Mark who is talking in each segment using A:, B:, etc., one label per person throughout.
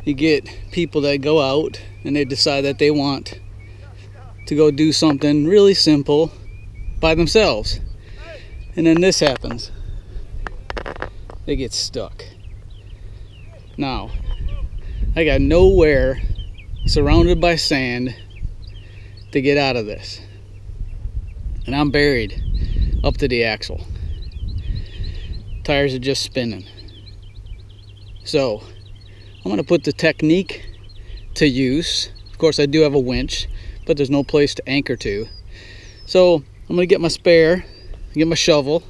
A: you get people that go out and they decide that they want to go do something really simple by themselves. And then this happens. They get stuck. Now, I got nowhere, surrounded by sand, to get out of this. And I'm buried up to the axle. Tires are just spinning. So, I'm going to put the technique to use. Of course, I do have a winch, but there's no place to anchor to. So, I'm going to get my spare, get my shovel,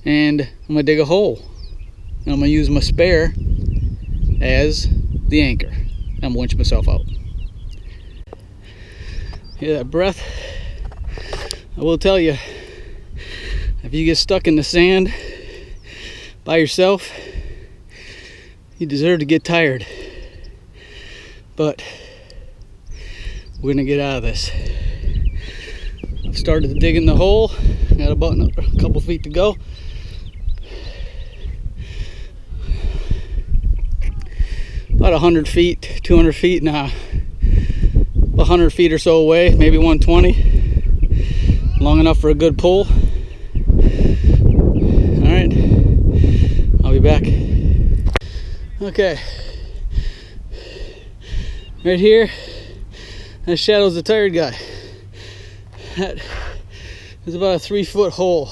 A: and I'm going to dig a hole. And I'm going to use my spare as the anchor. I'm going to winch myself out. Hear that breath? I will tell you, if you get stuck in the sand by yourself, you deserve to get tired. But we're gonna get out of this. I've started digging the hole. Got about a couple feet to go. About 100 feet, 200 feet now. 100 feet or so away, maybe 120. Long enough for a good pull. All right, I'll be back. Okay, right here, that shadow's the tired guy. That is about a 3-foot hole.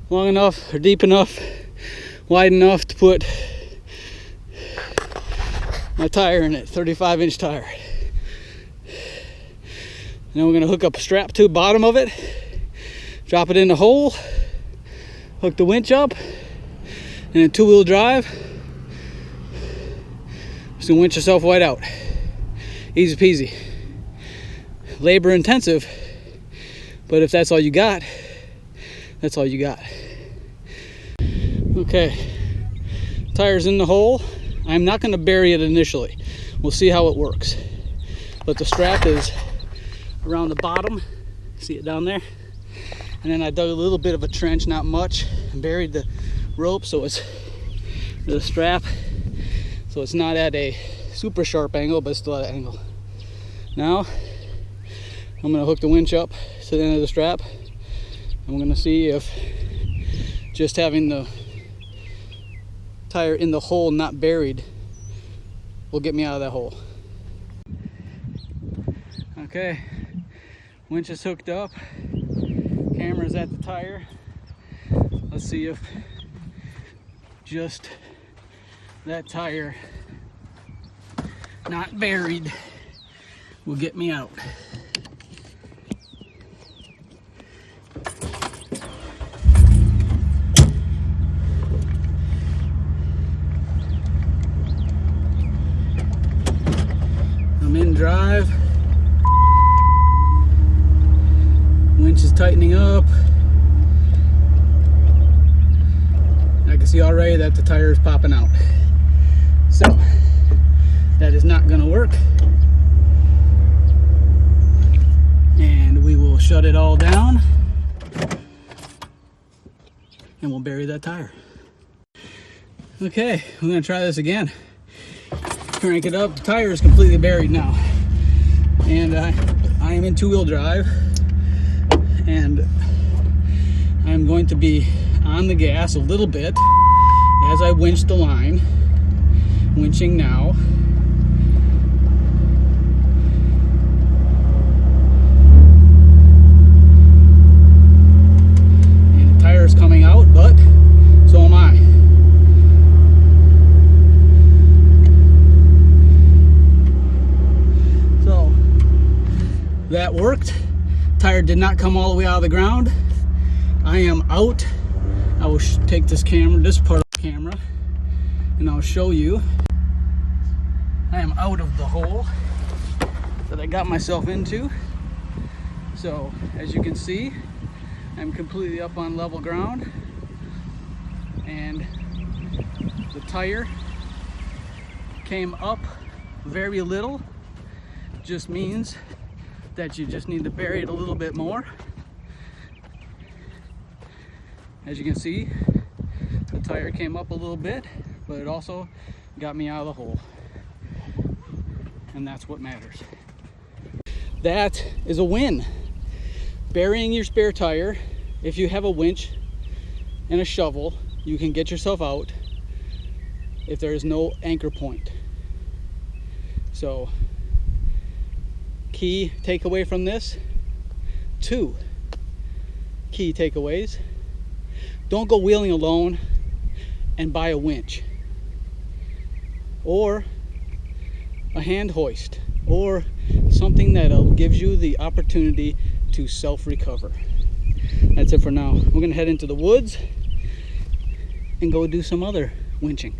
A: Long enough, or deep enough, wide enough to put my tire in it, 35-inch tire. Now we're gonna hook up a strap to the bottom of it, drop it in the hole, hook the winch up, and a 2-wheel drive. Just gonna winch yourself right out. Easy peasy. Labor intensive, but if that's all you got, that's all you got. Okay, tire's in the hole. I'm not gonna bury it initially. We'll see how it works. But the strap is around the bottom. See it down there? And then I dug a little bit of a trench, not much, and buried the rope so it's the strap, so it's not at a super sharp angle, but still at an angle. Now I'm going to hook the winch up to the end of the strap. I'm going to see if just having the tire in the hole, not buried, will get me out of that hole. Okay, winch is hooked up, camera's at the tire. Let's see if just that tire not buried will get me out. I'm in drive. Winch is tightening up. I can see already that the tire is popping out. So that is not going to work. And we will shut it all down and we'll bury that tire. Okay, we're going to try this again. Crank it up. The tire is completely buried now. And I am in 2-wheel drive. And I'm going to be on the gas a little bit as I winch the line. Winching now. And the tire is coming out, but so am I. So that worked. Tire did not come all the way out of the ground. I am out. I will take this camera, this part of the camera, and I'll show you. I am out of the hole that I got myself into. So as you can see, I'm completely up on level ground, and the tire came up very little. Just means that you just need to bury it a little bit more. As you can see, the tire came up a little bit, but but it also got me out of the hole. And that's what matters. That is a win. Burying your spare tire, if you have a winch and a shovel, you can get yourself out if there is no anchor point. So, key takeaway from this, 2 key takeaways. Don't go wheeling alone and buy a winch or a hand hoist or something that gives you the opportunity to self-recover. That's it for now. We're gonna head into the woods and go do some other winching.